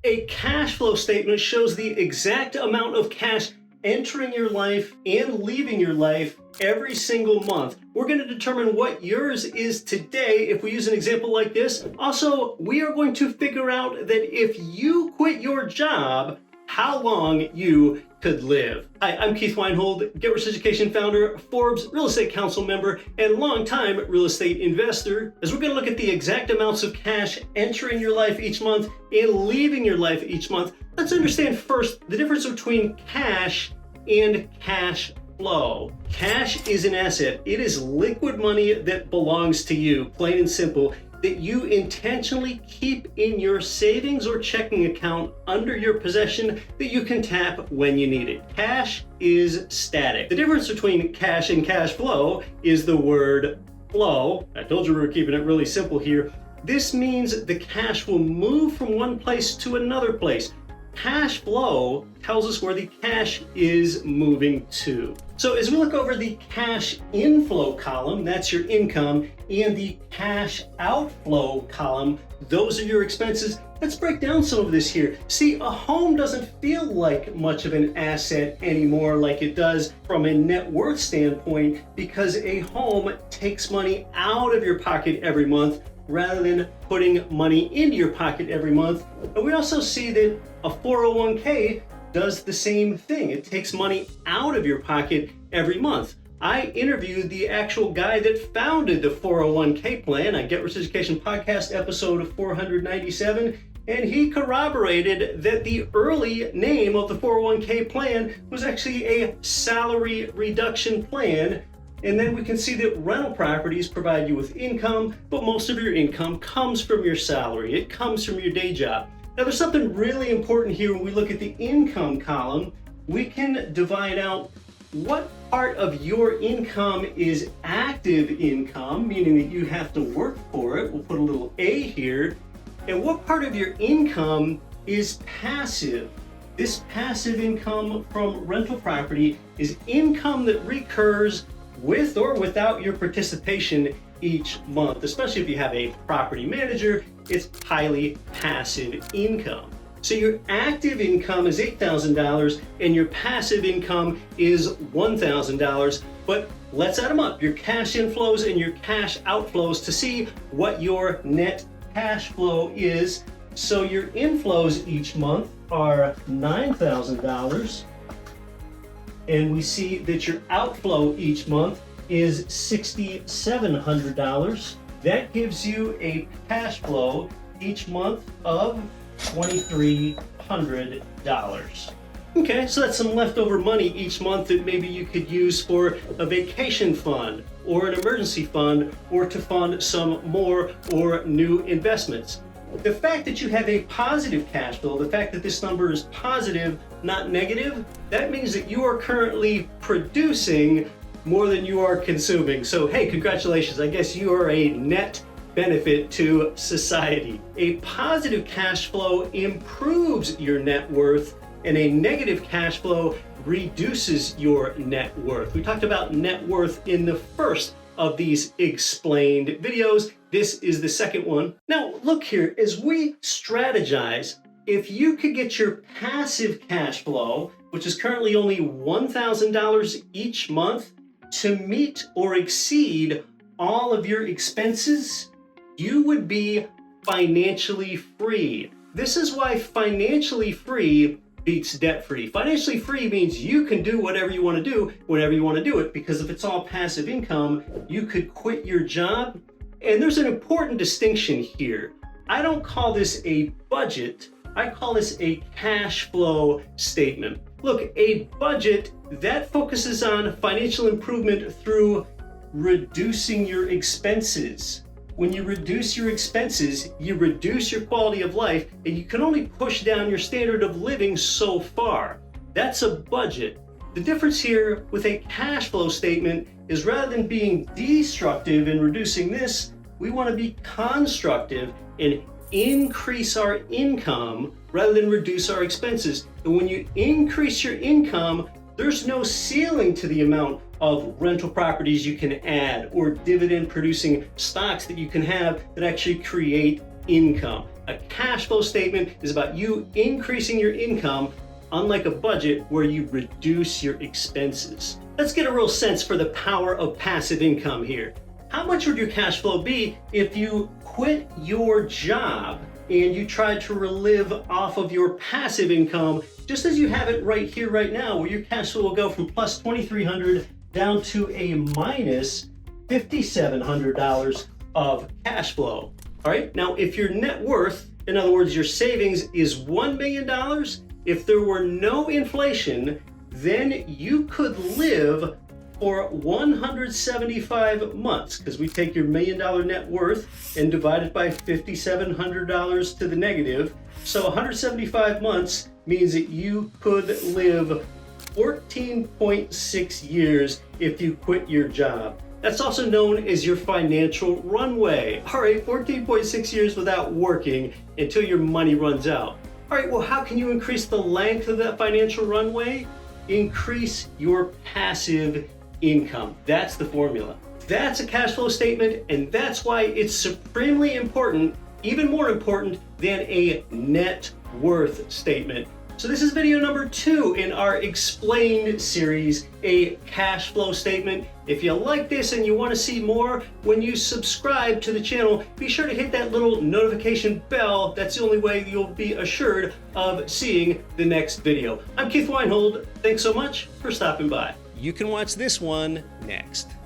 A cash flow statement shows the exact amount of cash entering your life and leaving your life every single month. We're going to determine what yours is today if we use an example like this. Also, we are going to figure out that if you quit your job, how long you could live. Hi, I'm Keith Weinhold, Get Rich Education founder, Forbes Real Estate Council member, and longtime real estate investor. As we're going to look at the exact amounts of cash entering your life each month and leaving your life each month, let's understand first the difference between cash and cash flow. Cash is an asset. It is liquid money that belongs to you, plain and simple, that you intentionally keep in your savings or checking account under your possession that you can tap when you need it. Cash is static. The difference between cash and cash flow is the word flow. I told you we were keeping it really simple here. This means the cash will move from one place to another place. Cash flow tells us where the cash is moving to. So as we look over the cash inflow column, that's your income, and the cash outflow column, those are your expenses. Let's break down some of this here. See, a home doesn't feel like much of an asset anymore like it does from a net worth standpoint because a home takes money out of your pocket every month rather than putting money into your pocket every month. And we also see that a 401k does the same thing. It takes money out of your pocket every month. I interviewed the actual guy that founded the 401k plan. I Get Rich Education podcast episode 497, and he corroborated that the early name of the 401k plan was actually a salary reduction plan. And then we can see that rental properties provide you with income, but most of your income comes from your salary. It comes from your day job. Now there's something really important here when we look at the income column. We can divide out what part of your income is active income, meaning that you have to work for it. We'll put a little A here. And what part of your income is passive? This passive income from rental property is income that recurs with or without your participation each month. Especially if you have a property manager, it's highly passive income. So your active income is $8,000 and your passive income is $1,000, but let's add them up, your cash inflows and your cash outflows, to see what your net cash flow is. So your inflows each month are $9,000. And we see that your outflow each month is $6,700. That gives you a cash flow each month of $2,300. Okay, so that's some leftover money each month that maybe you could use for a vacation fund or an emergency fund or to fund some more or new investments. The fact that you have a positive cash flow, the fact that this number is positive, not negative, that means that you are currently producing more than you are consuming. So hey, congratulations, I guess you are a net benefit to society. A positive cash flow improves your net worth, and a negative cash flow reduces your net worth. We talked about net worth in the first of these explained videos. This is the second one. Now look here, as we strategize, if you could get your passive cash flow, which is currently only $1,000 each month, to meet or exceed all of your expenses, you would be financially free. This is why financially free beats debt-free. Financially free means you can do whatever you want to do whenever you want to do it, because if it's all passive income, you could quit your job. And there's an important distinction here. I don't call this a budget. I call this a cash flow statement. Look, a budget that focuses on financial improvement through reducing your expenses. When you reduce your expenses, you reduce your quality of life, and you can only push down your standard of living so far. That's a budget. The difference here with a cash flow statement is, rather than being destructive and reducing this, we want to be constructive and increase our income rather than reduce our expenses. And when you increase your income, there's no ceiling to the amount of rental properties you can add or dividend producing stocks that you can have that actually create income. A cash flow statement is about you increasing your income, unlike a budget where you reduce your expenses. Let's get a real sense for the power of passive income here. How much would your cash flow be if you quit your job and you tried to live off of your passive income, just as you have it right here, right now, where your cash flow will go from plus $2,300 down to a minus $5,700 of cash flow. All right, now if your net worth, in other words, your savings is $1 million, if there were no inflation, then you could live for 175 months, because we take your $1 million net worth and divide it by $5,700 to the negative. So 175 months means that you could live 14.6 years if you quit your job. That's also known as your financial runway. All right, 14.6 years without working until your money runs out. All right, well, how can you increase the length of that financial runway? Increase your passive income. That's the formula. That's a cash flow statement, and that's why it's supremely important, even more important than a net worth statement. So this is video number 2 in our Explained series, a cash flow statement. If you like this and you want to see more, when you subscribe to the channel, be sure to hit that little notification bell. That's the only way you'll be assured of seeing the next video. I'm Keith Weinhold. Thanks so much for stopping by. You can watch this one next.